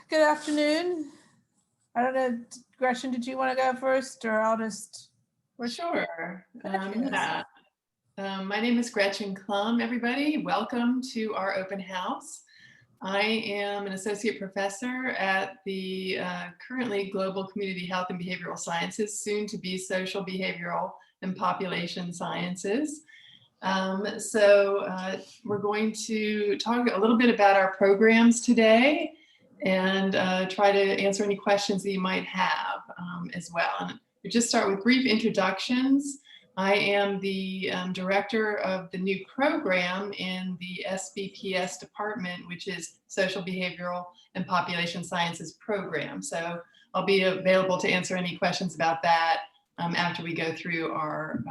Good afternoon. I don't know, Gretchen, did you want to go first, or I'll just... Sure. My name is Gretchen Klum, everybody. Welcome to our open house. I am an associate professor at the currently Global Community Health and Behavioral Sciences, soon to be Social, Behavioral, and Population Sciences. We're going to talk a little bit about our programs today and try to answer any questions that you might have as well. And we just start with brief introductions. I am the director of the new program in the SBPS department, which is Social, Behavioral, and Population Sciences program. So I'll be available to answer any questions about that after we go through our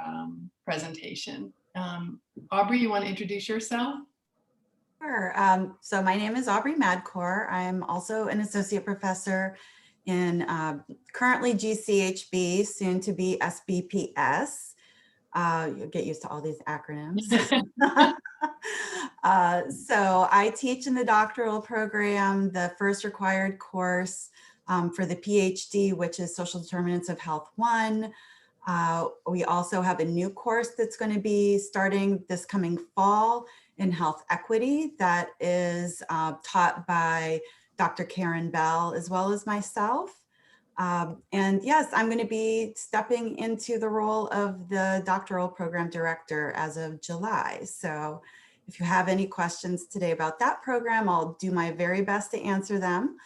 presentation. Aubrey, you want to introduce yourself? Sure. So my name is Aubrey Madcore. I'm also an associate professor in currently GCHB, soon to be SBPS. You'll get used to all these acronyms. So I teach in the doctoral program, the first required course for the PhD, which is Social Determinants of Health 1. We also have a new course that's going to be starting this coming fall in health equity that is taught by Dr. Karen Bell as well as myself. And yes, I'm going to be stepping into the role of the doctoral program director as of July. So if you have any questions today about that program, I'll do my very best to answer them.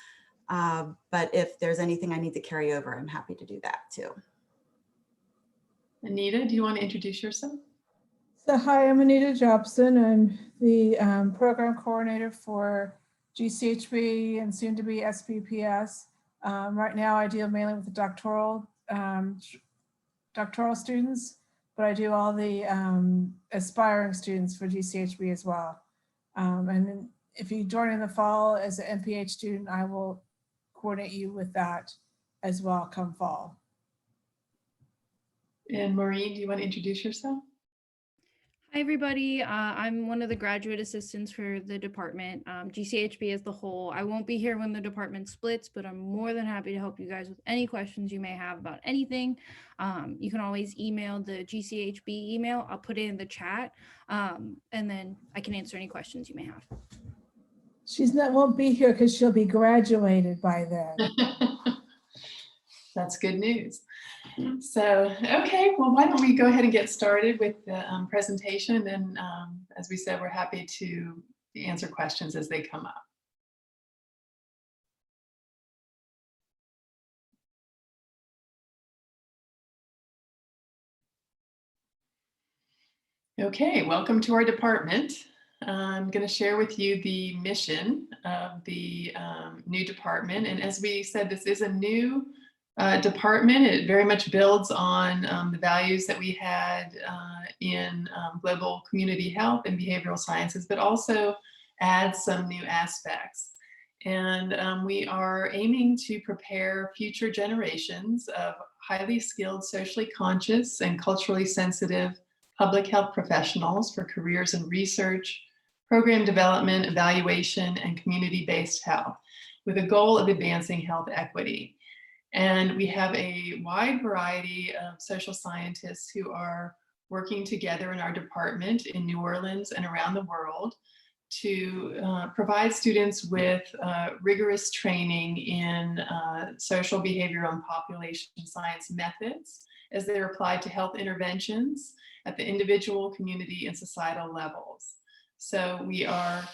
But if there's anything I need to carry over, I'm happy to do that too. Anita, do you want to introduce yourself? So hi, I'm Anita Jobson. I'm the program coordinator for GCHB and soon to be SBPS. Right now I deal mainly with the doctoral students, but I do all the aspiring students for GCHB as well. And if you join in the fall as an MPH student, I will coordinate you with that as well come fall. And Maureen, do you want to introduce yourself? Hi, everybody. I'm one of the graduate assistants for the department, GCHB as the whole. I won't be here when the department splits, but I'm more than happy to help you guys with any questions you may have about anything. You can always email the GCHB email. I'll put it in the chat, and then I can answer any questions you may have. Won't be here because she'll be graduated by then. That's good news. So, okay, well, why don't we go ahead and get started with the presentation. And as we said, we're happy to answer questions as they come up. Okay, welcome to our department. I'm going to share with you the mission of the new department. And as we said, this is a new department. It very much builds on the values that we had in global community health and behavioral sciences, but also adds some new aspects. And we are aiming to prepare future generations of highly skilled, socially conscious, and culturally sensitive public health professionals for careers in research, program development, evaluation, and community-based health, with a goal of advancing health equity. And we have a wide variety of social scientists who are working together in our department in New Orleans and around the world to provide students with rigorous training in social, behavioral, and population science methods as they're applied to health interventions at the individual, community, and societal levels. So we are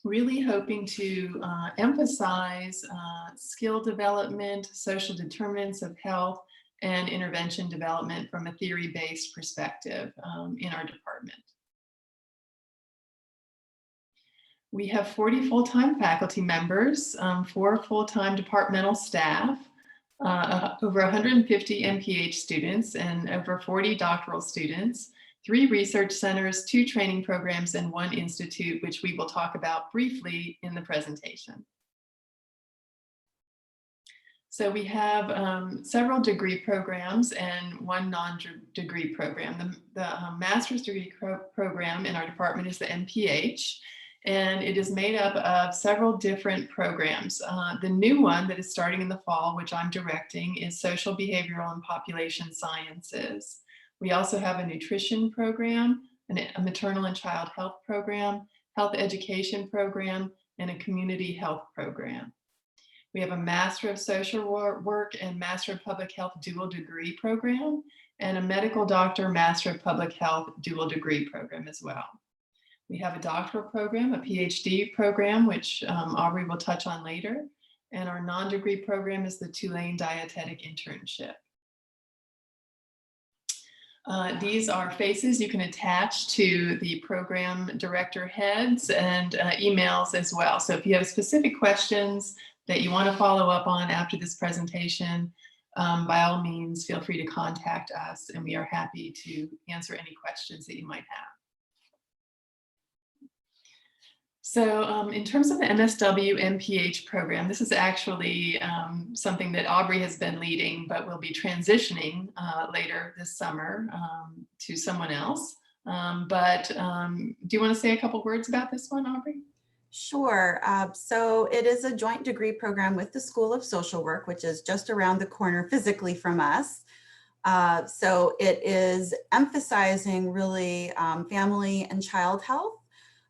really hoping to emphasize skill development, social determinants of health, and intervention development from a theory-based perspective in our department. We have 40 full-time faculty members, 4 full-time departmental staff, over 150 MPH students, and over 40 doctoral students, 3 research centers, 2 training programs, and 1 institute, which we will talk about briefly in the presentation. So we have several degree programs and 1 non-degree program. The master's degree program in our department is the MPH, and it is made up of several different programs. The new one that is starting in the fall, which I'm directing, is Social, Behavioral, and Population Sciences. We also have a nutrition program, a maternal and child health program, health education program, and a community health program. We have a Master of Social Work and Master of Public Health dual degree program, and a Medical Doctor Master of Public Health dual degree program as well. We have a doctoral program, a PhD program, which Aubrey will touch on later, and our non-degree program is the Tulane Dietetic Internship. These are faces you can attach to the program director heads and emails as well. So if you have specific questions that you want to follow up on after this presentation, by all means, feel free to contact us, and we are happy to answer any questions that you might have. So in terms of the MSW PhD program, this is actually something that Aubrey has been leading, but will be transitioning later this summer to someone else. Do you want to say a couple words about this one, Aubrey? Sure. So it is a joint degree program with the School of Social Work, which is just around the corner physically from us. So it is emphasizing really family and child health.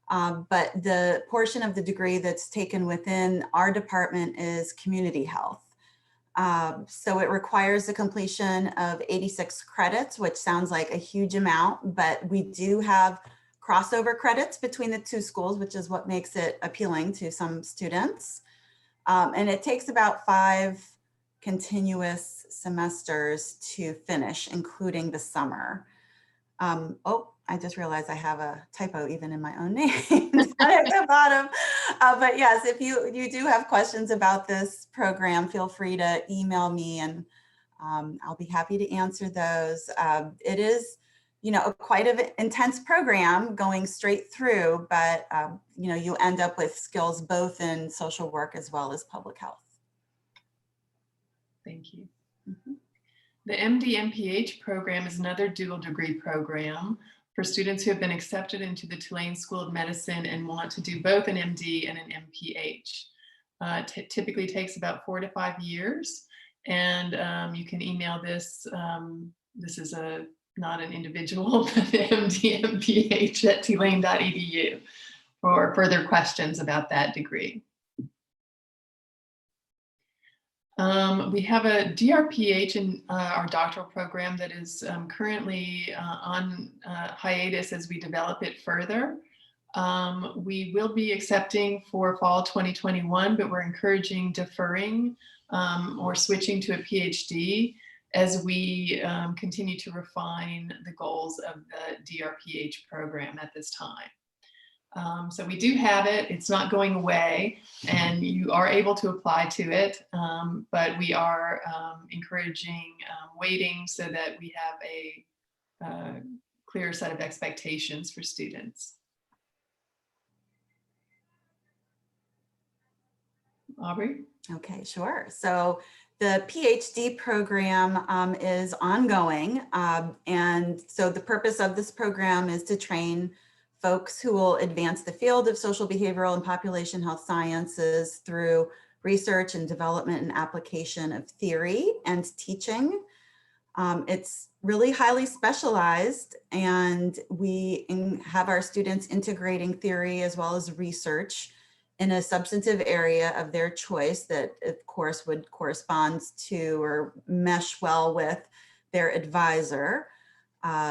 But the portion of the degree that's taken within our department is community health. So it requires the completion of 86 credits, which sounds like a huge amount, but we do have crossover credits between the two schools, which is what makes it appealing to some students. And it takes about 5 continuous semesters to finish, including the summer. Oh, I just realized I have a typo even in my own name at the bottom. But yes, if you do have questions about this program, feel free to email me, and I'll be happy to answer those. It is, quite an intense program going straight through, but you end up with skills both in social work as well as public health. Thank you. The MD-MPH program is another dual degree program for students who have been accepted into the Tulane School of Medicine and want to do both an MD and an MPH. Typically takes about 4 to 5 years, and you can email this. This is not an individual, but md-mph@tulane.edu for further questions about that degree. We have a DrPH in our doctoral program that is currently on hiatus as we develop it further. We will be accepting for fall 2021, but we're encouraging deferring or switching to a PhD as we continue to refine the goals of the DrPH program at this time. So we do have it, it's not going away, and you are able to apply to it, but we are encouraging waiting so that we have a clear set of expectations for students. Aubrey? Okay, sure. So the PhD program is ongoing, and so the purpose of this program is to train folks who will advance the field of social, behavioral, and population health sciences through research and development and application of theory and teaching. It's really highly specialized, and we have our students integrating theory as well as research in a substantive area of their choice that, of course, would correspond to or mesh well with their advisor.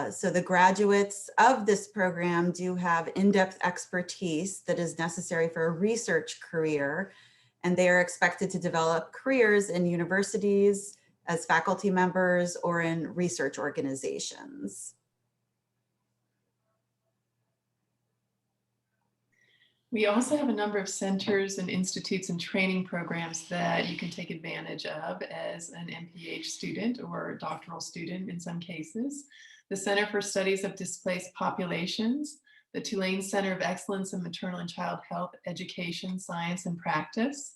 So the graduates of this program do have in-depth expertise that is necessary for a research career, and they are expected to develop careers in universities as faculty members or in research organizations. We also have a number of centers and institutes and training programs that you can take advantage of as an MPH student or doctoral student in some cases. The Center for Studies of Displaced Populations, the Tulane Center of Excellence in Maternal and Child Health Education, Science, and Practice,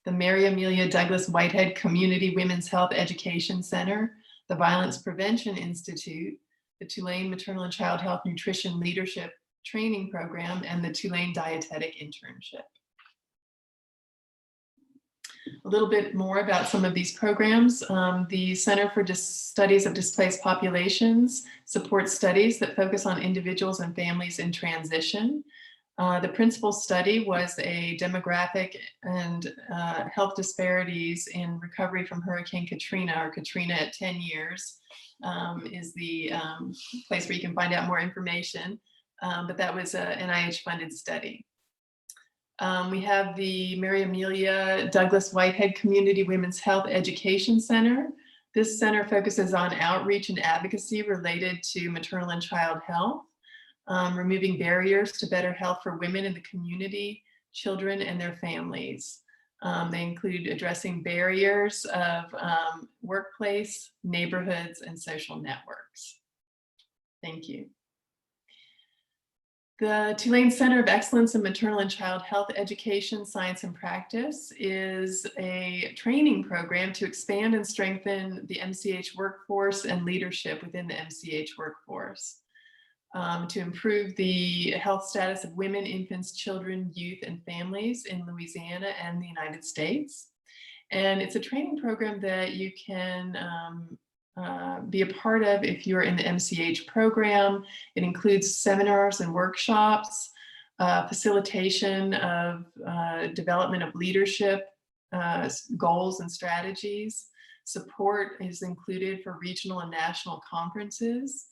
the Mary Amelia Douglas Whitehead Community Women's Health Education Center, the Violence Prevention Institute, the Tulane Maternal and Child Health Nutrition Leadership training program and the Tulane dietetic internship. A little bit more about some of these programs. The Center for Studies of Displaced Populations supports studies that focus on individuals and families in transition. The principal study was a demographic and health disparities in recovery from Hurricane Katrina, or Katrina at 10 years is the place where you can find out more information. But that was an NIH-funded study. We have the Mary Amelia Douglas Whitehead Community Women's Health Education Center. This center focuses on outreach and advocacy related to maternal and child health, removing barriers to better health for women in the community, children, and their families. They include addressing barriers of workplace, neighborhoods, and social networks. Thank you. The Tulane Center of Excellence in Maternal and Child Health Education, Science, and Practice is a training program to expand and strengthen the MCH workforce and leadership within the MCH workforce, to improve the health status of women, infants, children, youth, and families in Louisiana and the United States. And it's a training program that you can be a part of if you're in the MCH program. It includes seminars and workshops, facilitation of development of leadership goals and strategies. Support is included for regional and national conferences.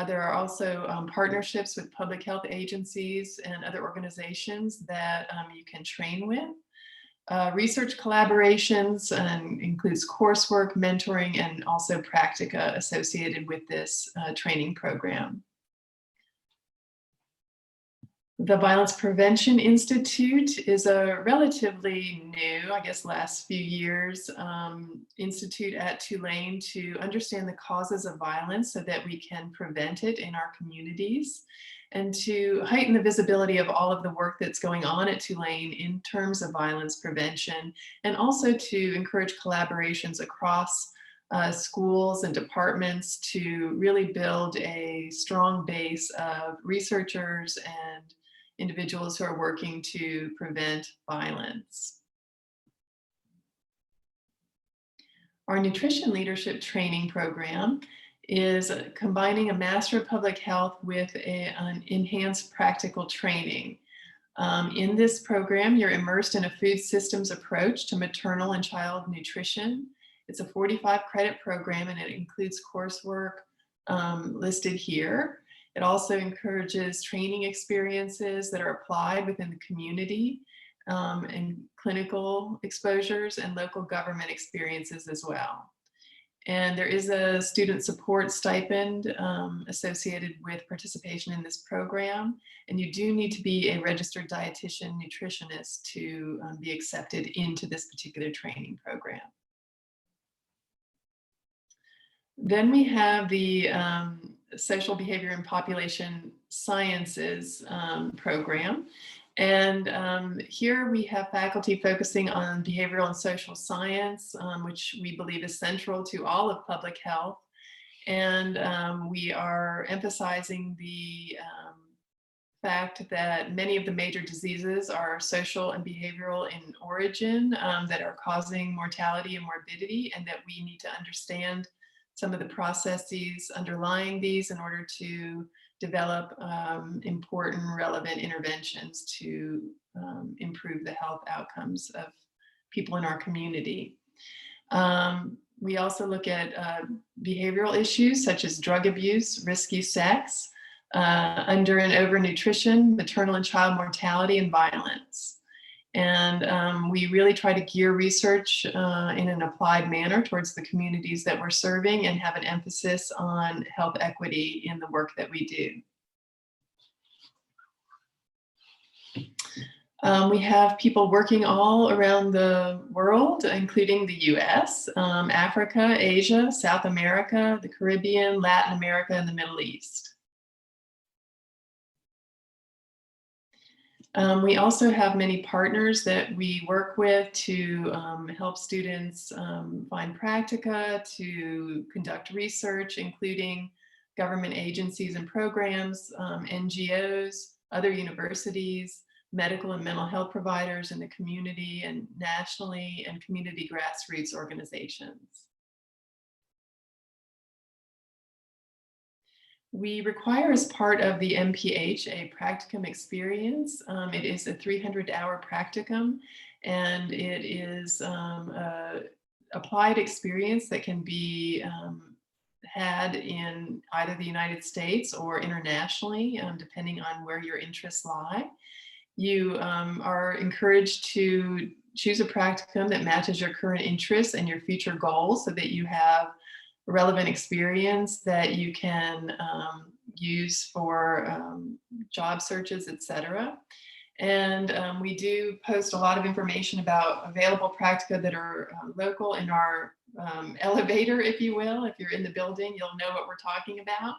There are also partnerships with public health agencies and other organizations that you can train with. Research collaborations includes coursework, mentoring, and also practica associated with this training program. The Violence Prevention Institute is a relatively new, I guess last few years, institute at Tulane to understand the causes of violence so that we can prevent it in our communities, and to heighten the visibility of all of the work that's going on at Tulane in terms of violence prevention, and also to encourage collaborations across schools and departments to really build a strong base of researchers and individuals who are working to prevent violence. Our nutrition leadership training program is combining a Master of Public Health with an enhanced practical training. In this program, you're immersed in a food systems approach to maternal and child nutrition. It's a 45 credit program, and it includes coursework listed here. It also encourages training experiences that are applied within the community, and clinical exposures and local government experiences as well. And there is a student support stipend associated with participation in this program. And you do need to be a registered dietitian nutritionist to be accepted into this particular training program. Then we have the Social Behavior and Population Sciences program. And here we have faculty focusing on behavioral and social science, which we believe is central to all of public health. And we are emphasizing the fact that many of the major diseases are social and behavioral in origin, that are causing mortality and morbidity, and that we need to understand some of the processes underlying these in order to develop important relevant interventions to improve the health outcomes of people in our community. We also look at behavioral issues such as drug abuse, risky sex, under and over nutrition, maternal and child mortality, and violence. And we really try to gear research in an applied manner towards the communities that we're serving, and have an emphasis on health equity in the work that we do. We have people working all around the world, including the US, Africa, Asia, South America, the Caribbean, Latin America, and the Middle East. We also have many partners that we work with to help students find practica, to conduct research, including government agencies and programs, NGOs, other universities, medical and mental health providers in the community, and nationally, and community grassroots organizations. We require, as part of the MPH, a Practicum Experience. It is a 300-hour practicum, and it is applied experience that can be had in either the United States or internationally, depending on where your interests lie. You are encouraged to choose a practicum that matches your current interests and your future goals, so that you have relevant experience that you can use for job searches, etc. And we do post a lot of information about available practica that are local in our elevator, if you will. If you're in the building, you'll know what we're talking about.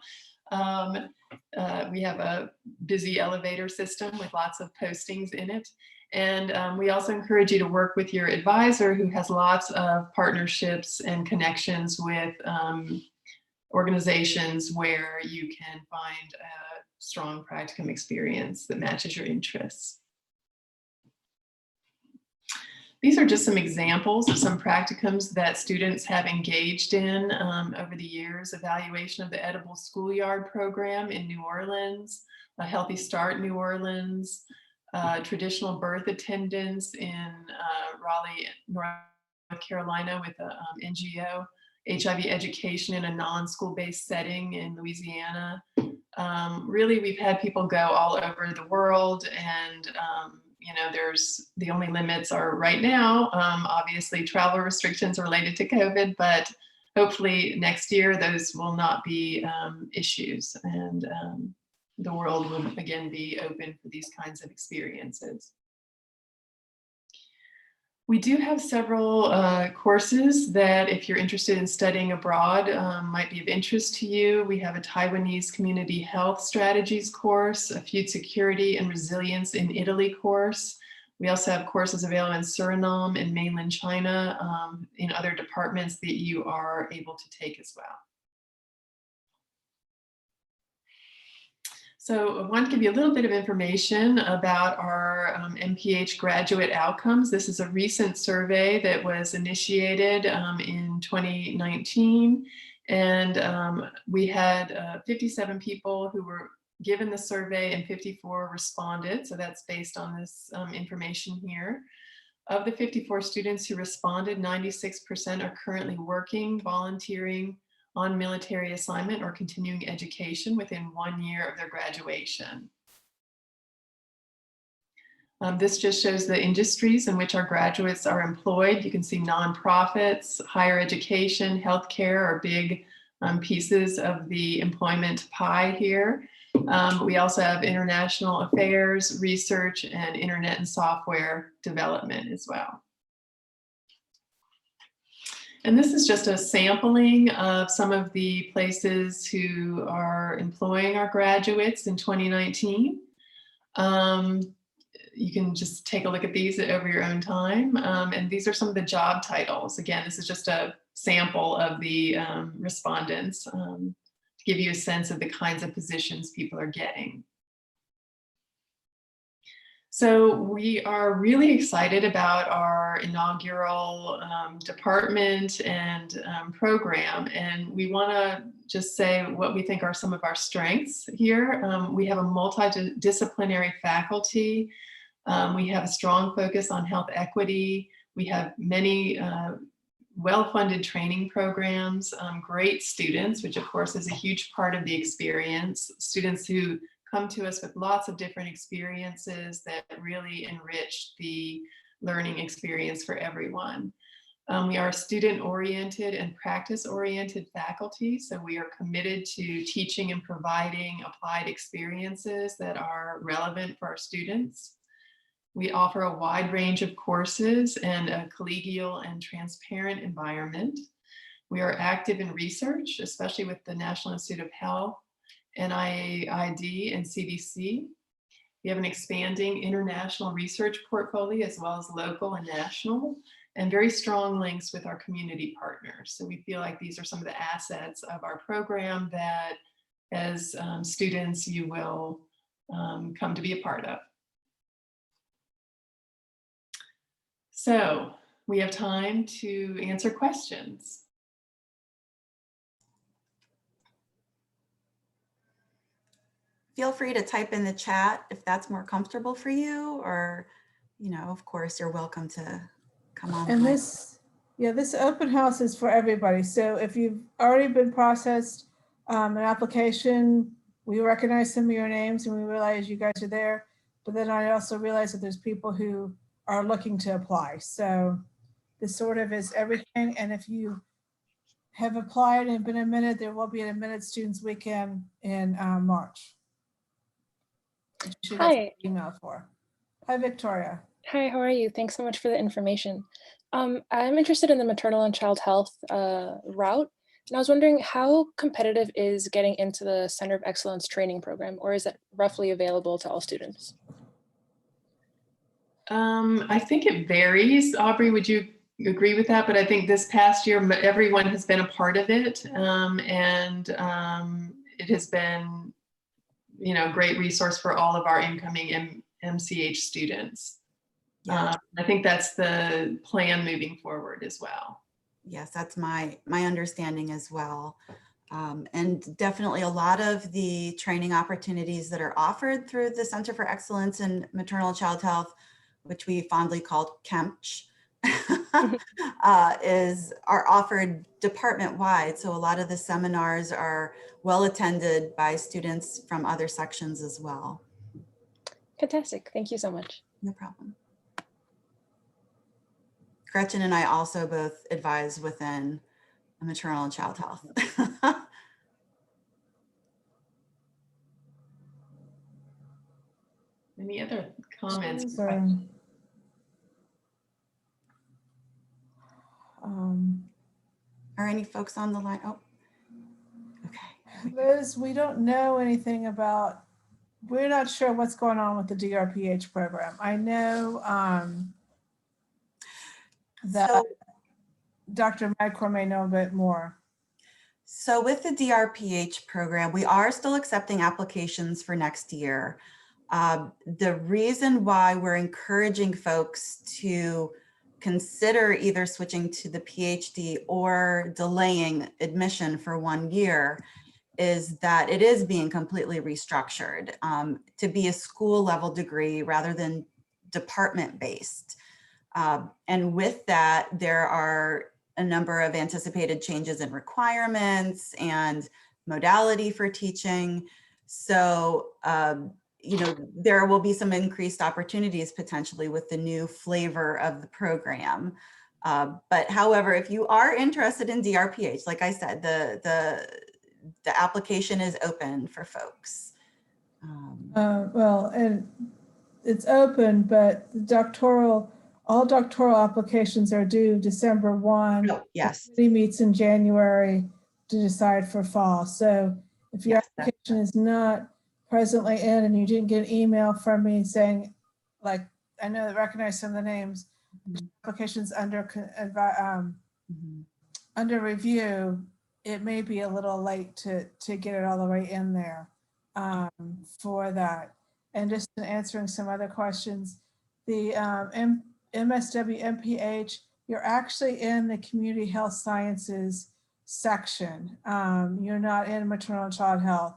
We have a busy elevator system with lots of postings in it. And we also encourage you to work with your advisor, who has lots of partnerships and connections with organizations where you can find a strong practicum experience that matches your interests. These are just some examples of some practicums that students have engaged in over the years. Evaluation of the Edible Schoolyard program in New Orleans, a Healthy Start New Orleans, traditional birth attendance in Raleigh, North Carolina with a NGO, HIV education in a non-school-based setting in Louisiana. Really, we've had people go all over the world, and you know, there's the only limits are right now, obviously travel restrictions related to COVID, but hopefully next year those will not be issues, and the world will again be open for these kinds of experiences. We do have several courses that, if you're interested in studying abroad, might be of interest to you. We have a Taiwanese Community Health Strategies course, a Food Security and Resilience in Italy course. We also have courses available in Suriname and mainland China, in other departments that you are able to take as well. So I want to give you a little bit of information about our MPH graduate outcomes. This is a recent survey that was initiated in 2019. And we had 57 people who were given the survey and 54 responded. So that's based on this information here. Of the 54 students who responded, 96% are currently working, volunteering, on military assignment, or continuing education within 1 year of their graduation. This just shows the industries in which our graduates are employed. You can see nonprofits, higher education, healthcare are big pieces of the employment pie here. We also have international affairs, research, and internet and software development as well. And this is just a sampling of some of the places who are employing our graduates in 2019. You can just take a look at these over your own time. And these are some of the job titles. Again, this is just a sample of the respondents to give you a sense of the kinds of positions people are getting. So we are really excited about our inaugural department and program, and we want to just say what we think are some of our strengths here. We have a multidisciplinary faculty. We have a strong focus on health equity. We have many well-funded training programs, great students, which of course is a huge part of the experience, students who come to us with lots of different experiences that really enrich the learning experience for everyone. We are student-oriented and practice-oriented faculty, so we are committed to teaching and providing applied experiences that are relevant for our students. We offer a wide range of courses and a collegial and transparent environment. We are active in research, especially with the National Institute of Health, NIAID, and CDC. We have an expanding international research portfolio as well as local and national, and very strong links with our community partners. So we feel like these are some of the assets of our program that as students you will come to be a part of. So we have time to answer questions. Feel free to type in the chat if that's more comfortable for you, or, you know, of course, you're welcome to come on. And this open house is for everybody. So if you've already been processed an application, we recognize some of your names and we realize you guys are there. But then I also realize that there's people who are looking to apply. So this sort of is everything. And if you have applied and been admitted, there will be an admitted students weekend in March. Hi. Email for. Hi, Victoria. Hi, how are you? Thanks so much for the information. I'm interested in the maternal and child health route, and I was wondering how competitive is getting into the Center of Excellence training program, or is it roughly available to all students? I think it varies. Aubrey, would you agree with that? But I think this past year, everyone has been a part of it, and it has been, you know, a great resource for all of our incoming MCH students. Yeah. I think that's the plan moving forward as well. Yes, that's my understanding as well. And definitely a lot of the training opportunities that are offered through the Center for Excellence in Maternal and Child Health, which we fondly called CAMCH, are offered department-wide. So a lot of the seminars are well attended by students from other sections as well. Fantastic. Thank you so much. No problem. Gretchen and I also both advise within maternal and child health. Any other comments? Are any folks on the line? Oh, okay. Liz, we don't know anything about, we're not sure what's going on with the DrPH program. I know that Dr. Madcor may know a bit more. So with the DrPH program, we are still accepting applications for next year. The reason why we're encouraging folks to consider either switching to the PhD or delaying admission for 1 year is that it is being completely restructured to be a school level degree rather than department based. And with that, there are a number of anticipated changes in requirements and modality for teaching. So, you know, there will be some increased opportunities potentially with the new flavor of the program. But however, if you are interested in DrPH, like I said, the application is open for folks. Well, and it's open, but the all doctoral applications are due December 1. Oh, yes. The committee meets in January to decide for fall. So if your application is not presently in and you didn't get an email from me saying, like, I know that recognize some of the names, applications under review, it may be a little late to get it all the way in there for that. And just answering some other questions, the MSW PhD, you're actually in the community health sciences section. You're not in maternal and child health.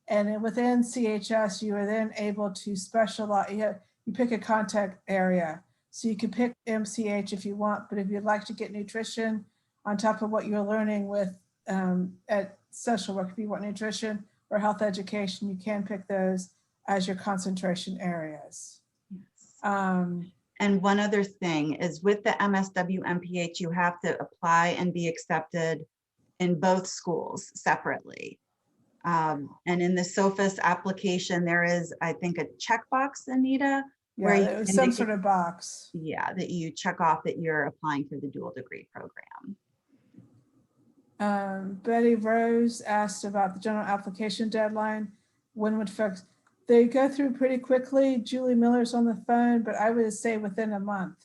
And within CHS, you are then able to specialize, you pick a contact area. So you can pick MCH if you want, but if you'd like to get nutrition on top of what you're learning with at social work, if you want nutrition or health education, you can pick those as your concentration areas. And one other thing is with the MSW PhD, you have to apply and be accepted in both schools separately. And in the SOFIS application, there is, I think, a checkbox, Anita, where it was some sort of box. Yeah, that you check off that you're applying for the dual degree program. Betty Rose asked about the general application deadline. When would folks, they go through pretty quickly. Julie Miller's on the phone, but I would say within a month,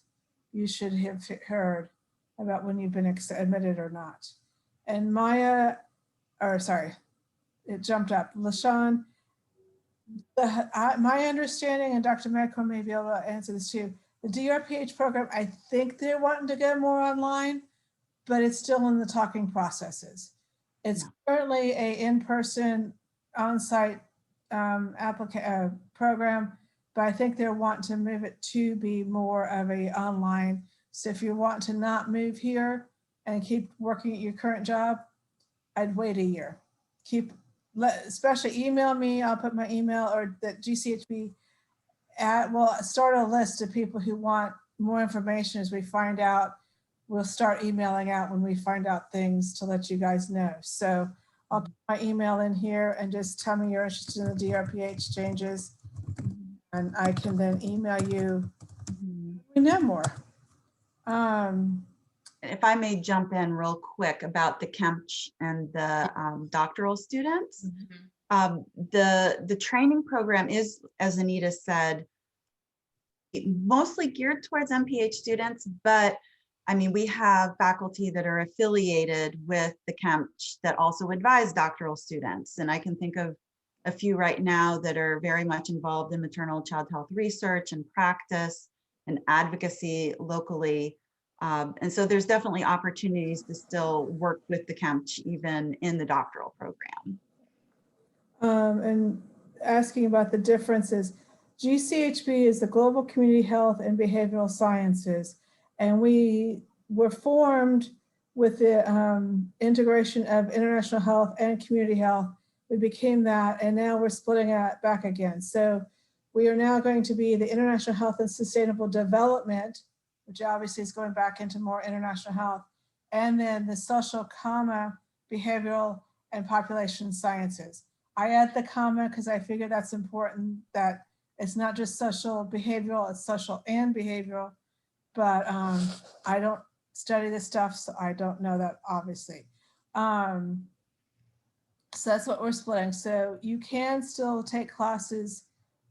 you should have heard about when you've been admitted or not. And it jumped up. LaShawn, my understanding, and Dr. Medco may be able to answer this too, the DrPH program, I think they're wanting to go more online, but it's still in the talking processes. It's currently a in-person, on-site program, but I think they're wanting to move it to be more of a online. So if you want to not move here and keep working at your current job, I'd wait a year. Especially email me, I'll put my email, or that GCHB we'll start a list of people who want more information as we find out. We'll start emailing out when we find out things to let you guys know. So I'll put my email in here and just tell me you're interested in the DrPH changes. And I can then email you. We know more. If I may jump in real quick about the ChemCH and the doctoral students. The training program is, as Anita said, mostly geared towards MPH students, but I mean, we have faculty that are affiliated with the ChemCH that also advise doctoral students. And I can think of a few right now that are very much involved in maternal child health research and practice and advocacy locally. And so there's definitely opportunities to still work with the ChemCH even in the doctoral program. And asking about the differences, GCHB is the Global Community Health and Behavioral Sciences, and we were formed with the integration of international health and community health. We became that, and now we're splitting it back again. So we are now going to be the International Health and Sustainable Development, which obviously is going back into more international health, and then the social, behavioral, and population sciences. I add the comma because I figure that's important, that it's not just social behavioral, it's social and behavioral, but I don't study this stuff, so I don't know that, obviously. So that's what we're splitting. So you can still take classes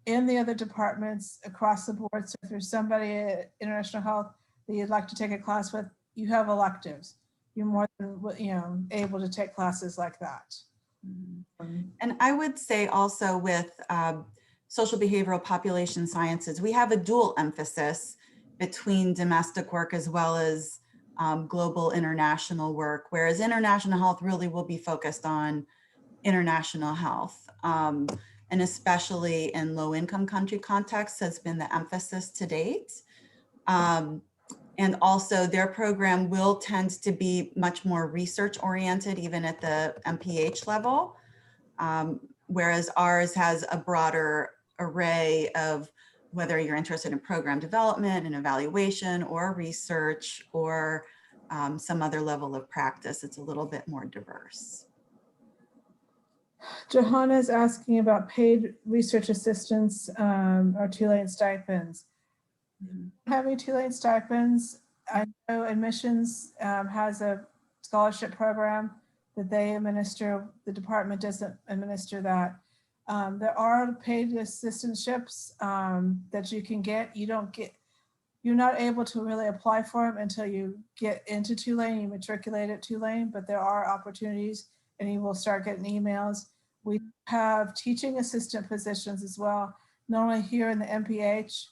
in the other departments across the board. So if there's somebody at International Health that you'd like to take a class with, you have electives. You're more than able to take classes like that. And I would say also with social behavioral population sciences, we have a dual emphasis between domestic work as well as global international work, whereas international health really will be focused on international health. And especially in low-income country contexts has been the emphasis to date. And also their program will tend to be much more research oriented, even at the MPH level. Whereas ours has a broader array of whether you're interested in program development and evaluation or research or some other level of practice. It's a little bit more diverse. Johanna's asking about paid research assistants or Tulane stipends. Having Tulane stipends, I know admissions has a scholarship program that they administer. The department doesn't administer that. There are paid assistantships that you can get. You're not able to really apply for them until you get into Tulane, you matriculate at Tulane, but there are opportunities and you will start getting emails. We have teaching assistant positions as well, not only here in the MPH,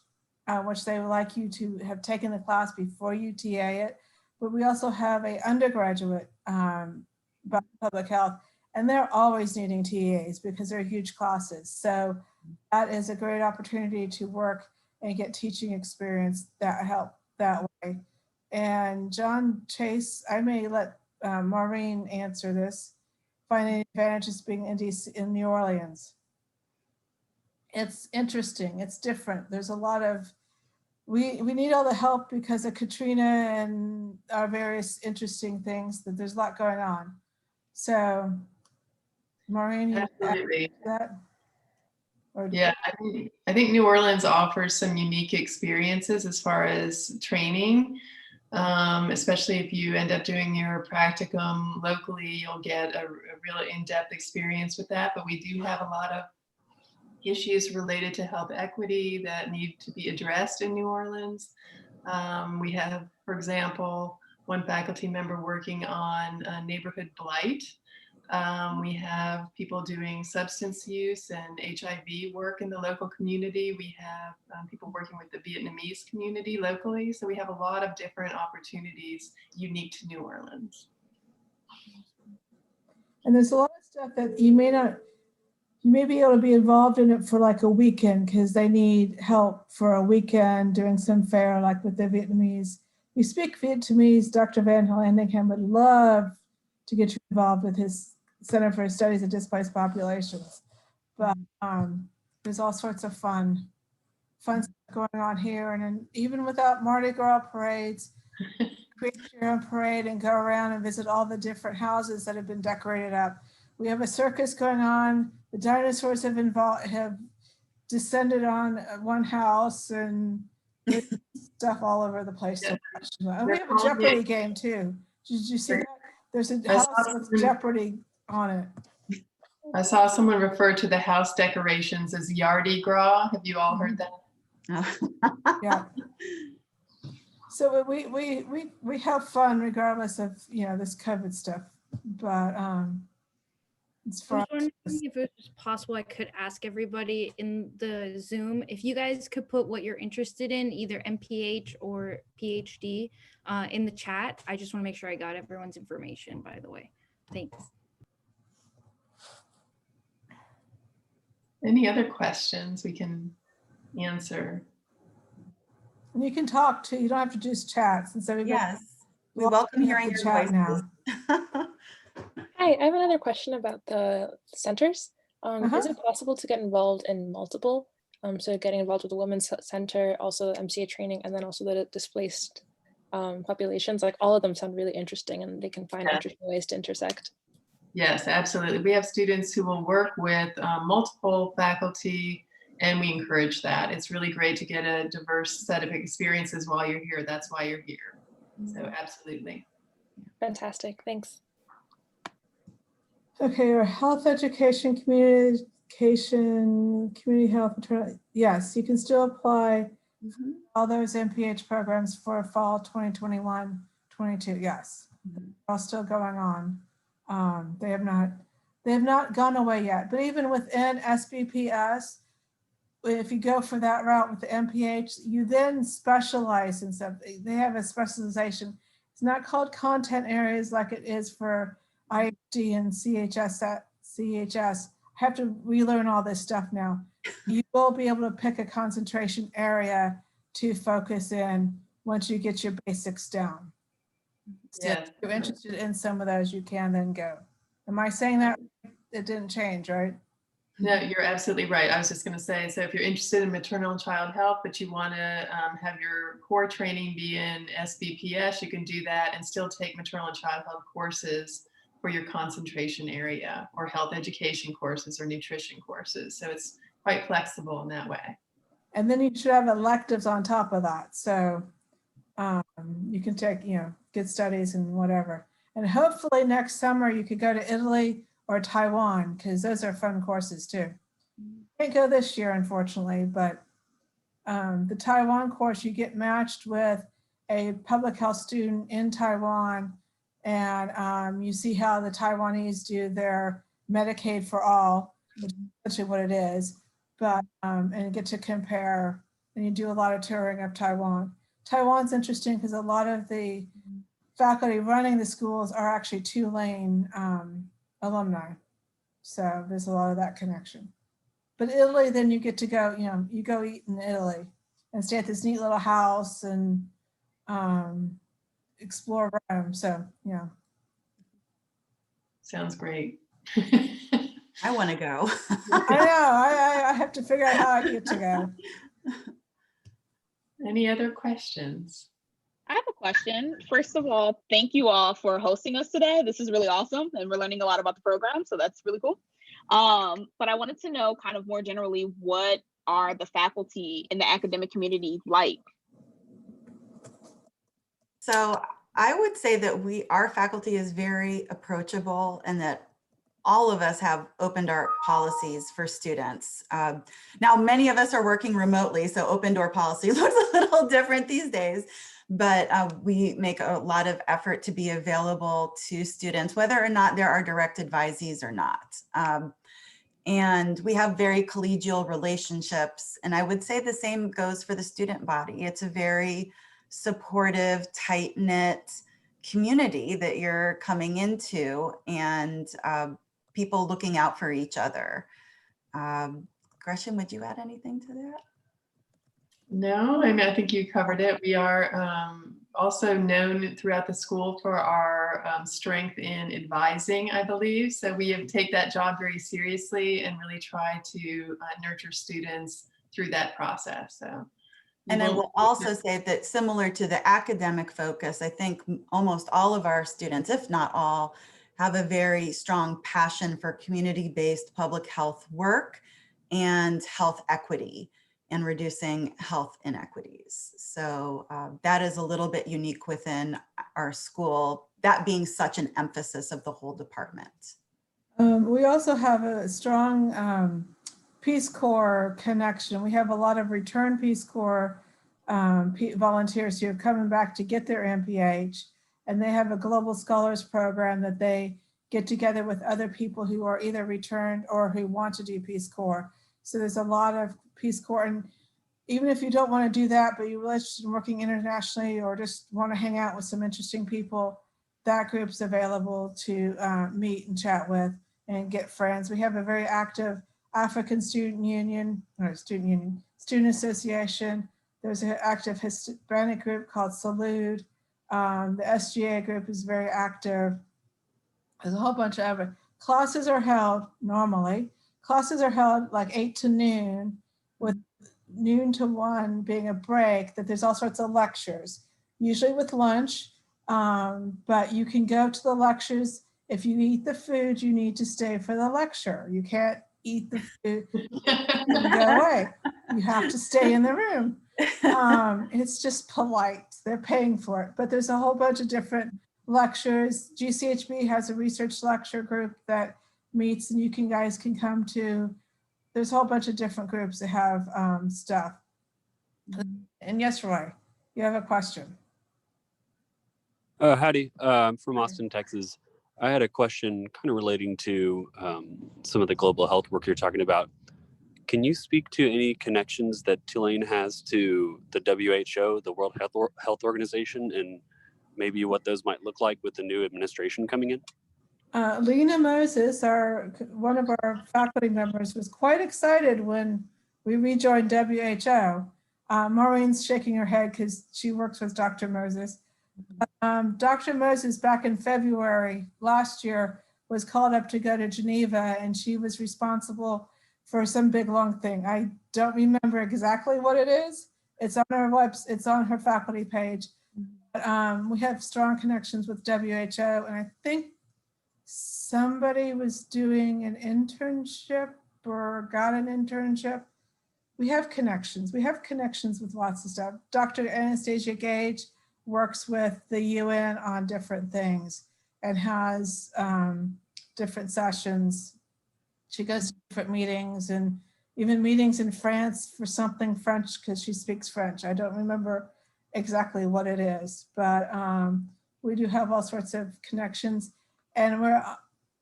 which they would like you to have taken the class before you TA it, but we also have an undergraduate public health, and they're always needing TAs because they're huge classes. So that is a great opportunity to work and get teaching experience that help that way. And John Chase, I may let Maureen answer this. Finding advantages being in DC, in New Orleans. It's interesting, it's different. There's a lot of, we need all the help because of Katrina and our various interesting things, that there's a lot going on. So Maureen, you Absolutely. that? Or Yeah, I think New Orleans offers some unique experiences as far as training, especially if you end up doing your practicum locally, you'll get a real in-depth experience with that. But we do have a lot of issues related to health equity that need to be addressed in New Orleans. We have, for example, one faculty member working on neighborhood blight. We have people doing substance use and HIV work in the local community. We have people working with the Vietnamese community locally. So we have a lot of different opportunities unique to New Orleans. And there's a lot of stuff that you may be able to be involved in it for like a weekend because they need help for a weekend doing some fair, like with the Vietnamese. We speak Vietnamese. Dr. Van Landingham would love to get you involved with his Center for Studies of Displaced Populations. But there's all sorts of fun stuff going on here. And then even without Mardi Gras parades, create your own parade and go around and visit all the different houses that have been decorated up. We have a circus going on. The dinosaurs have descended on one house, and there's stuff all over the place to watch. And we have a Jeopardy game too. Did you see that? There's a house with Jeopardy on it. I saw someone refer to the house decorations as Yardy Gras. Have you all heard that? Yeah. So we have fun regardless of this COVID stuff, but it's I fun. was wondering if it was possible I could ask everybody in the Zoom if you guys could put what you're interested in, either MPH or PhD, in the chat. I just want to make sure I got everyone's information, by the way. Thanks. Any other questions we can answer? And you can talk too. You don't have to just chat. Since everybody, Yes, we welcome hearing your chat voices. now. Hi, I have another question about the centers. Is it possible to get involved in multiple? So getting involved with the Women's Center, also MCA training, and then also the displaced populations, like all of them sound really interesting and they can find interesting ways to intersect. Yes, absolutely. We have students who will work with multiple faculty, and we encourage that. It's really great to get a diverse set of experiences while you're here. That's why you're here. So absolutely. Fantastic, thanks. Okay, our health education, community health, maternal. Yes, you can still apply all those MPH programs for fall 2021-22. Yes, they're all still going on. They have not gone away yet. But even within SBPS, if you go for that route with the MPH, you then specialize in something. They have a specialization. It's not called content areas like it is for IHD and CHS. I have to relearn all this stuff now. You will be able to pick a concentration area to focus in once you get your basics down. So if you're interested in some of those, you can then go. Am I saying that? It didn't change, right? No, you're absolutely right. I was just going to say, so if you're interested in maternal and child health, but you want to have your core training be in SBPS, you can do that and still take maternal and child health courses for your concentration area, or health education courses or nutrition courses. So it's quite flexible in that way. And then you should have electives on top of that. So you can take, good studies and whatever. And hopefully next summer you could go to Italy or Taiwan, because those are fun courses too. Can't go this year, unfortunately, but the Taiwan course, you get matched with a public health student in Taiwan, and you see how the Taiwanese do their Medicaid for all, which is essentially what it is, but and get to compare, and you do a lot of touring of Taiwan. Taiwan's interesting because a lot of the faculty running the schools are actually Tulane alumni. So there's a lot of that connection. But Italy, then you get to go, you go eat in Italy and stay at this neat little house and explore Rome. So, yeah. Sounds great. I want to go. I know, I have to figure out how I get to go. Any other questions? I have a question. First of all, thank you all for hosting us today. This is really awesome, and we're learning a lot about the program, so that's really cool. But I wanted to know kind of more generally, what are the faculty in the academic community like? So I would say that our faculty is very approachable, and that all of us have open door policies for students. Now, many of us are working remotely, so open door policy looks a little different these days, but we make a lot of effort to be available to students, whether or not there are direct advisees or not. And we have very collegial relationships. And I would say the same goes for the student body. It's a very supportive, tight-knit community that you're coming into, and people looking out for each other. Gretchen, would you add anything to that? No, I mean, I think you covered it. We are also known throughout the school for our strength in advising, I believe. So we take that job very seriously and really try to nurture students through that process. So, and I will also say that similar to the academic focus, I think almost all of our students, if not all, have a very strong passion for community-based public health work and health equity and reducing health inequities. So that is a little bit unique within our school, that being such an emphasis of the whole department. We also have a strong Peace Corps connection. We have a lot of return Peace Corps volunteers who are coming back to get their MPH, and they have a Global Scholars Program that they get together with other people who are either returned or who want to do Peace Corps. So there's a lot of Peace Corps, and even if you don't want to do that, but you're interested in working internationally or just want to hang out with some interesting people, that group's available to meet and chat with and get friends. We have a very active African Student Union, or Student Association. There's an active Hispanic group called Salud. The SGA group is very active. There's a whole bunch of other classes are held normally. Classes are held like 8 to noon, with noon to 1 being a break, that there's all sorts of lectures, usually with lunch, but you can go to the lectures. If you eat the food, you need to stay for the lecture. You can't eat the food and go away. You have to stay in the room. It's just polite. They're paying for it, but there's a whole bunch of different lectures. GCHB has a research lecture group that meets, and you guys can come to. There's a whole bunch of different groups that have stuff. And yes, Roy, you have a question. Howdy, I'm from Austin, Texas. I had a question kind of relating to some of the global health work you're talking about. Can you speak to any connections that Tulane has to the WHO, the World Health Organization, and maybe what those might look like with the new administration coming in? Lena Moses, one of our faculty members, was quite excited when we rejoined WHO. Maureen's shaking her head because she works with Dr. Moses. Dr. Moses, back in February last year, was called up to go to Geneva, and she was responsible for some big long thing. I don't remember exactly what it is. It's on our website. It's on her faculty page. But, we have strong connections with WHO, and I think somebody was doing an internship or got an internship. We have connections. We have connections with lots of stuff. Dr. Anastasia Gage works with the UN on different things and has different sessions. She goes to different meetings, and even meetings in France for something French, because she speaks French. I don't remember exactly what it is, but we do have all sorts of connections. And we're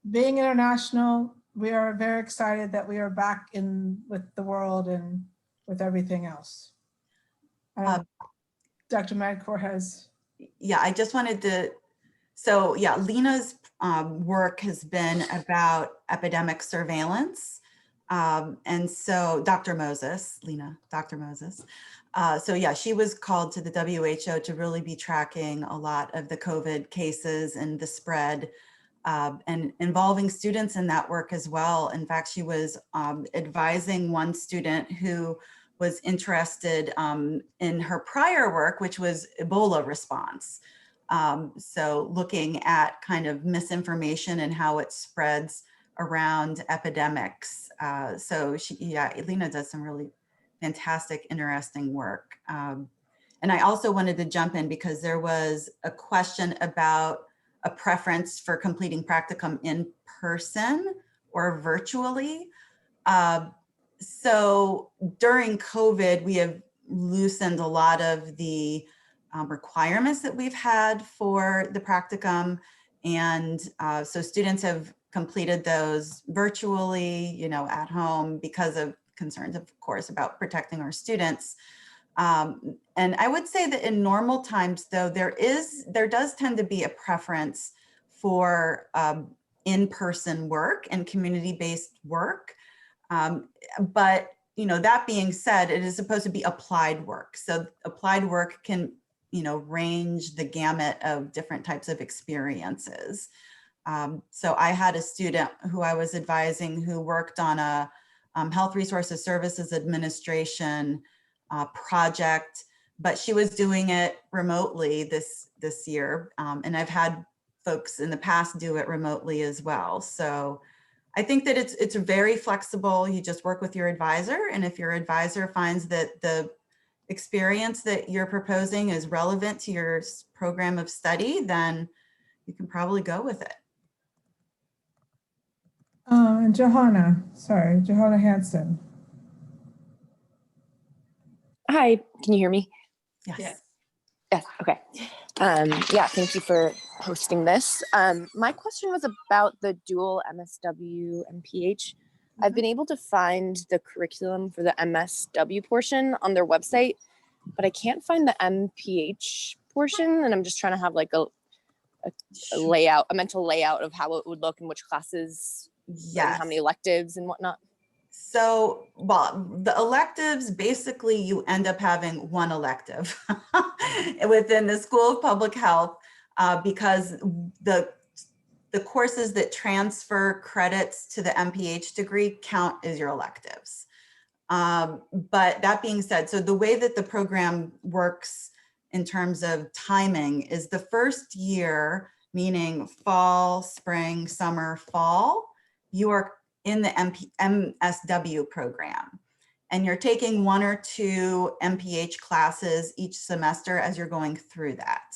being international, we are very excited that we are back in with the world and with everything else. Dr. Madcore has. Yeah, I just wanted to, so yeah, Lena's work has been about epidemic surveillance. And so Dr. Moses, Dr. Moses. So yeah, she was called to the WHO to really be tracking a lot of the COVID cases and the spread, and involving students in that work as well. In fact, she was advising one student who was interested in her prior work, which was Ebola response. So looking at kind of misinformation and how it spreads around epidemics. So Elena does some really fantastic, interesting work. And I also wanted to jump in because there was a question about a preference for completing practicum in person or virtually. So during COVID, we have loosened a lot of the requirements that we've had for the practicum. And so students have completed those virtually, you know, at home because of concerns, of course, about protecting our students. And I would say that in normal times, though, there does tend to be a preference for in-person work and community-based work. But, you know, that being said, it is supposed to be applied work. So applied work can, you know, range the gamut of different types of experiences. So I had a student who I was advising who worked on a Health Resources Services Administration project, but she was doing it remotely this year. And I've had folks in the past do it remotely as well. So I think that it's very flexible. You just work with your advisor. And if your advisor finds that the experience that you're proposing is relevant to your program of study, then you can probably go with it. And Johanna Hansen. Hi, can you hear me? Yes. Yes. Yes, okay. Yeah, thank you for hosting this. My question was about the dual MSW and PH. I've been able to find the curriculum for the MSW portion on their website, but I can't find the MPH portion, and I'm just trying to have like a layout, a mental layout of how it would look and which classes, Yes. and how many electives and whatnot. So, well, the electives, basically you end up having one elective within the School of Public Health because the courses that transfer credits to the MPH degree count as your electives. But that being said, so the way that the program works in terms of timing is the first year, meaning fall, spring, summer, fall, you are in the MSW program. And you're taking 1 or 2 MPH classes each semester as you're going through that.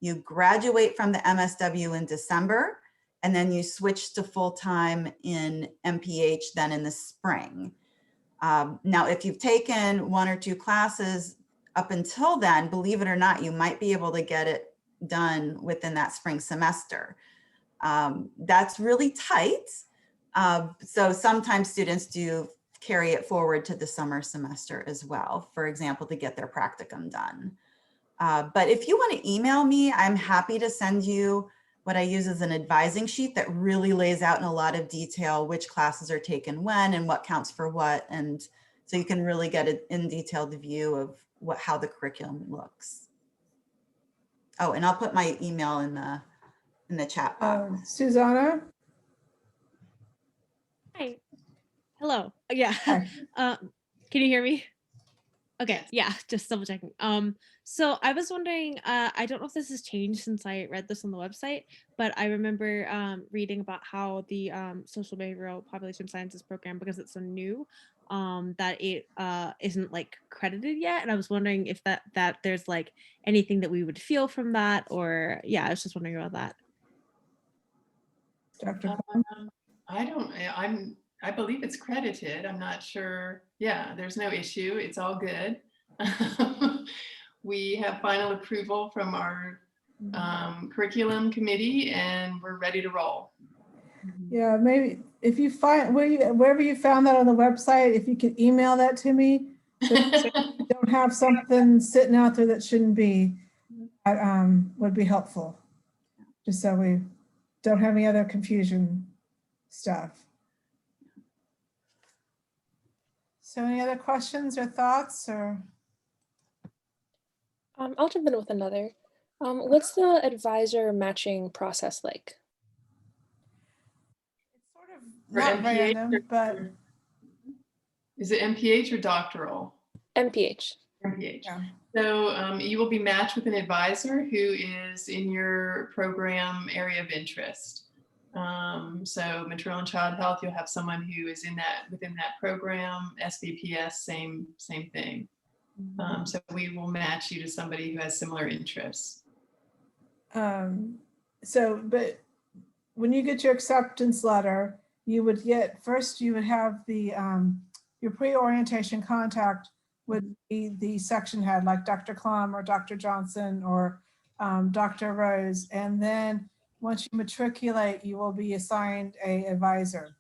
You graduate from the MSW in December, and then you switch to full-time in MPH then in the spring. Now, if you've taken 1 or 2 classes up until then, believe it or not, you might be able to get it done within that spring semester. That's really tight. So sometimes students do carry it forward to the summer semester as well, for example, to get their practicum done. But if you want to email me, I'm happy to send you what I use as an advising sheet that really lays out in a lot of detail which classes are taken when and what counts for what. And so you can really get an in detailed view of how the curriculum looks. Oh, and I'll put my email in the chat box. Susanna? Hi. Hello. Yeah. Hi. Can you hear me? Okay. Yeah. Just double checking. So I was wondering, I don't know if this has changed since I read this on the website, but I remember reading about how the social behavioral population sciences program, because it's so new, that it isn't like credited yet. And I was wondering if that there's like anything that we would feel from that, or yeah, I was just wondering about that. Dr. I believe it's credited. I'm not sure. Yeah, there's no issue. It's all good. We have final approval from our curriculum committee and we're ready to roll. Yeah, maybe if you find wherever you found that on the website, if you could email that to me, so you don't have something sitting out there that shouldn't be, that would be helpful. Just so we don't have any other confusion stuff. So any other questions or thoughts or? I'll jump in with another. What's the advisor matching process like? It's sort of For not MPH random, but is it MPH or doctoral? MPH. MPH. yeah. So you will be matched with an advisor who is in your program area of interest. So maternal and child health, you'll have someone who is within that program. SBPS, same thing. So we will match you to somebody who has similar interests. So, but when you get your acceptance letter, you would get, first you would have the, your pre-orientation contact would be the section head, like Dr. Klum or Dr. Johnson or Dr. Rose. And then once you matriculate, you will be assigned a advisor.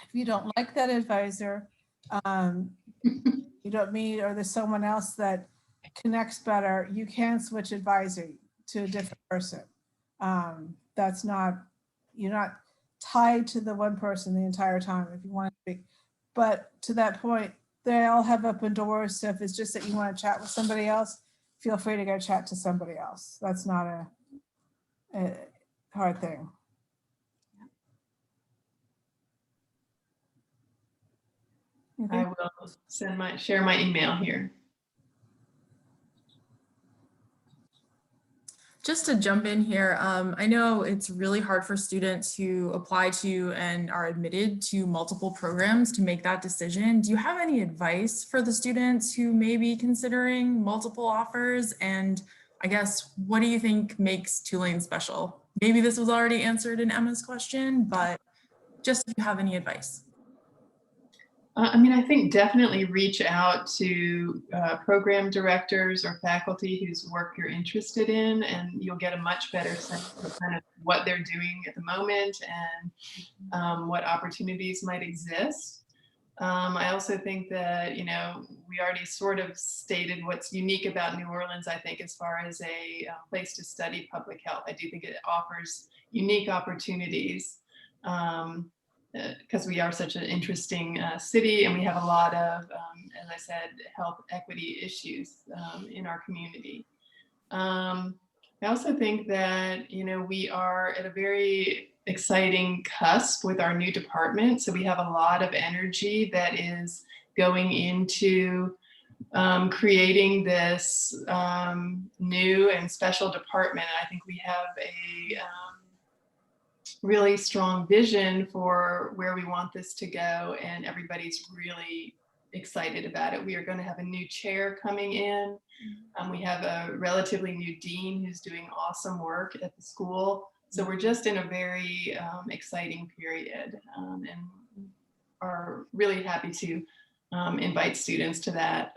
If you don't like that advisor, you don't meet, or there's someone else that connects better, you can switch advisor to a different person. That's not, you're not tied to the one person the entire time if you want to be. But to that point, they all have open doors. So if it's just that you want to chat with somebody else, feel free to go chat to somebody else. That's not a hard thing. I will share my email here. Just to jump in here, I know it's really hard for students who apply to and are admitted to multiple programs to make that decision. Do you have any advice for the students who may be considering multiple offers? And I guess, what do you think makes Tulane special? Maybe this was already answered in Emma's question, but just if you have any advice. I mean, I think definitely reach out to program directors or faculty whose work you're interested in, and you'll get a much better sense of kind of what they're doing at the moment and what opportunities might exist. I also think that, you know, we already sort of stated what's unique about New Orleans, I think, as far as a place to study public health. I do think it offers unique opportunities. Because we are such an interesting city, and we have a lot of, as I said, health equity issues in our community. I also think that, you know, we are at a very exciting cusp with our new department. So we have a lot of energy that is going into creating this new and special department. I think we have a really strong vision for where we want this to go, and everybody's really excited about it. We are going to have a new chair coming in. We have a relatively new dean who's doing awesome work at the school. So we're just in a very exciting period, and are really happy to invite students to that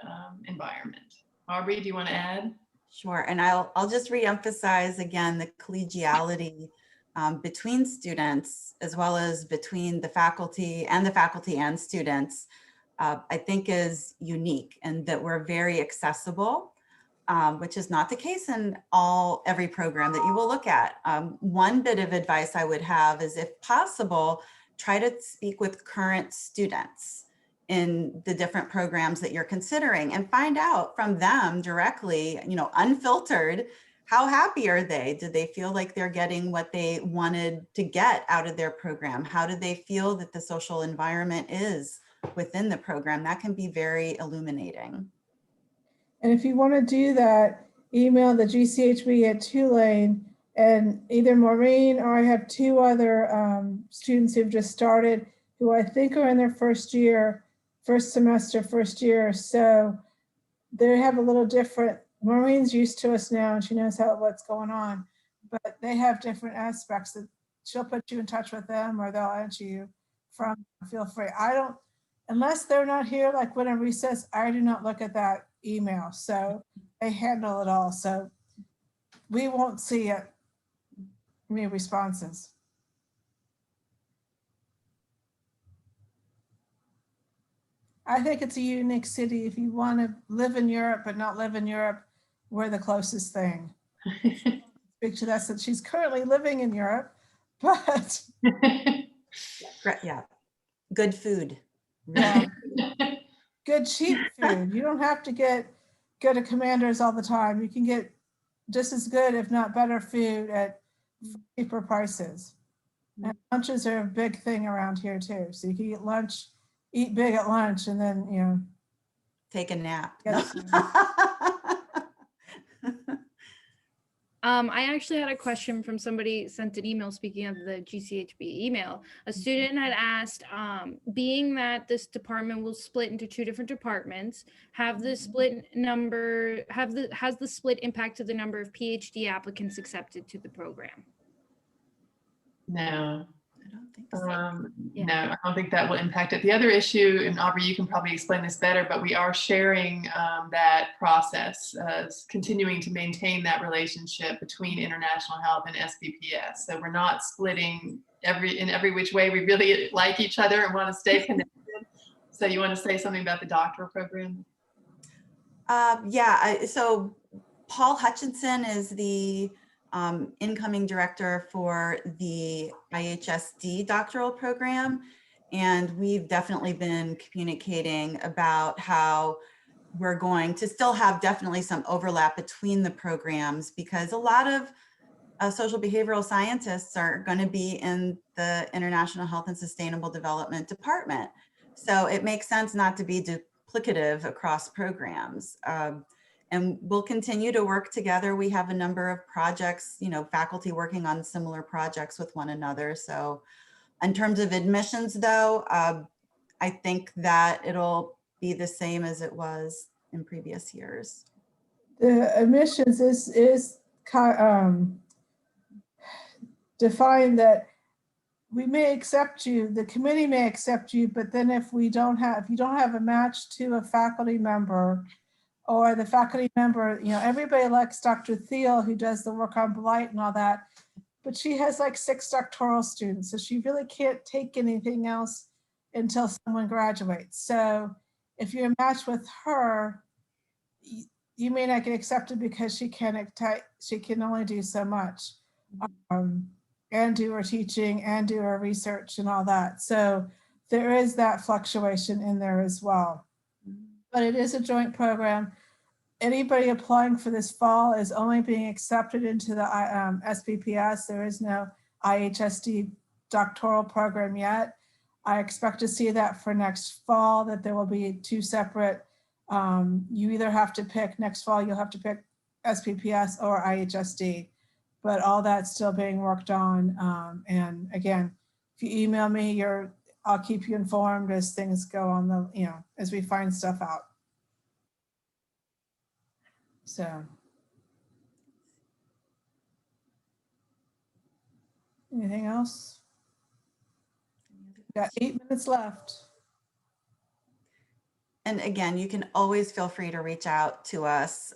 environment. Aubrey, do you want to add? Sure, and I'll just reemphasize again the collegiality between students, as well as between the faculty and students, I think is unique, and that we're very accessible, which is not the case in every program that you will look at. One bit of advice I would have is, if possible, try to speak with current students in the different programs that you're considering, and find out from them directly, you know, unfiltered, how happy are they? Do they feel like they're getting what they wanted to get out of their program? How do they feel that the social environment is within the program? That can be very illuminating. And if you want to do that, email the GCHB at Tulane, and either Maureen or I have two other students who've just started, who I think are in their first year, first semester, first year. So they have a little different. Maureen's used to us now, and she knows what's going on, but they have different aspects that she'll put you in touch with them, or they'll answer you from. Feel free. I don't, unless they're not here, like when in recess, I do not look at that email. So they handle it all. So we won't see it, any responses. I think it's a unique city. If you want to live in Europe but not live in Europe, we're the closest thing. Speak to that, since she's currently living in Europe, but yeah, good food. Yeah. Good cheap food. You don't have to go to Commander's all the time. You can get just as good, if not better, food at cheaper prices. And lunches are a big thing around here too. So you can eat lunch, eat big at lunch, and then, you know, take a nap. I actually had a question from somebody sent an email, speaking of the GCHB email. A student had asked, being that this department will split into two different departments, has the split impacted the number of PhD applicants accepted to the program? No. I don't think so. Yeah. No, I don't think that will impact it. The other issue, and Aubrey, you can probably explain this better, but we are sharing that process, continuing to maintain that relationship between international health and SPPS. So we're not splitting in every which way. We really like each other and want to stay connected. So you want to say something about the doctoral program? So Paul Hutchinson is the incoming director for the IHSD doctoral program. And we've definitely been communicating about how we're going to still have definitely some overlap between the programs, because a lot of social behavioral scientists are going to be in the International Health and Sustainable Development Department. So it makes sense not to be duplicative across programs. And we'll continue to work together. We have a number of projects, faculty working on similar projects with one another. So in terms of admissions though, I think that it'll be the same as it was in previous years. The admissions is defined that we may accept you, the committee may accept you, but then if you don't have a match to a faculty member, or the faculty member, everybody likes Dr. Thiel, who does the work on blight and all that, but she has like 6 doctoral students, so she really can't take anything else until someone graduates. So if you're matched with her, you may not get accepted because she can only do so much, and do her teaching and do her research and all that. So there is that fluctuation in there as well. But it is a joint program. Anybody applying for this fall is only being accepted into the SPPS. There is no IHSD doctoral program yet. I expect to see that for next fall, that there will be 2 separate, you either have to pick next fall, you'll have to pick SPPS or IHSD, but all that's still being worked on. And again, if you email me, I'll keep you informed as things go on as we find stuff out. So. Anything else? Got 8 minutes left. And again, you can always feel free to reach out to us.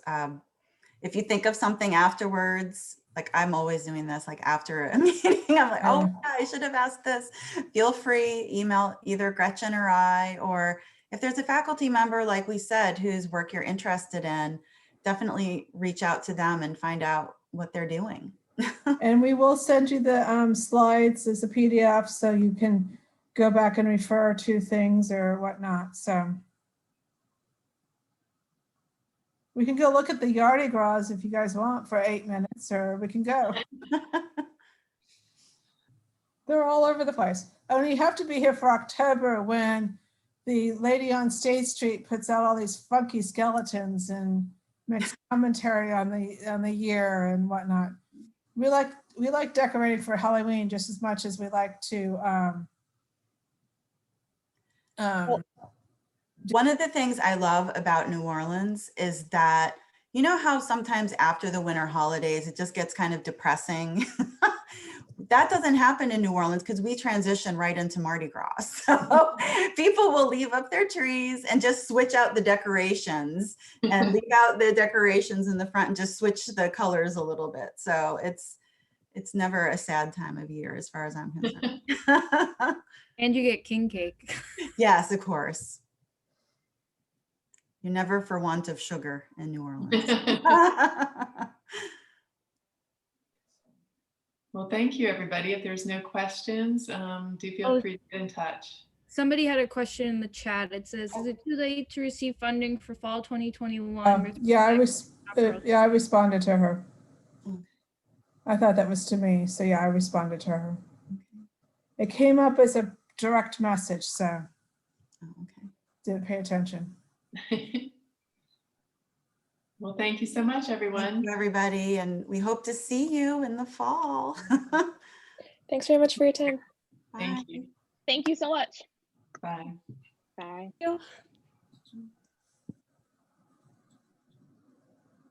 If you think of something afterwards, like I'm always doing this, like after a meeting, I'm like, oh, yeah, I should have asked this. Feel free, email either Gretchen or I, or if there's a faculty member, like we said, whose work you're interested in, definitely reach out to them and find out what they're doing. And we will send you the slides as a PDF, so you can go back and refer to things or whatnot. So we can go look at the Yardi Gras if you guys want for 8 minutes, or we can go. They're all over the place. Oh, and you have to be here for October, when the lady on State Street puts out all these funky skeletons and makes commentary on the year and whatnot. We like decorating for Halloween just as much as we like to. One of the things I love about New Orleans is that, you know how sometimes after the winter holidays, it just gets kind of depressing. That doesn't happen in New Orleans because we transition right into Mardi Gras. So people will leave up their trees and just switch out the decorations and leave out the decorations in the front and just switch the colors a little bit. So it's never a sad time of year as far as I'm concerned. And you get king cake. Yes, of course. You're never for want of sugar in New Orleans. Well, thank you, everybody. If there's no questions, do feel free to get in touch. Somebody had a question in the chat. It says, is it too late to receive funding for fall 2021? Yeah, I responded to her. I thought that was to me. So yeah, I responded to her. It came up as a direct message, so didn't pay attention. Well, thank you so much, everyone. Thank you, everybody, and we hope to see you in the fall. Thanks very much for your time. Thank you. Thank you so much. Bye. Bye. Thank you.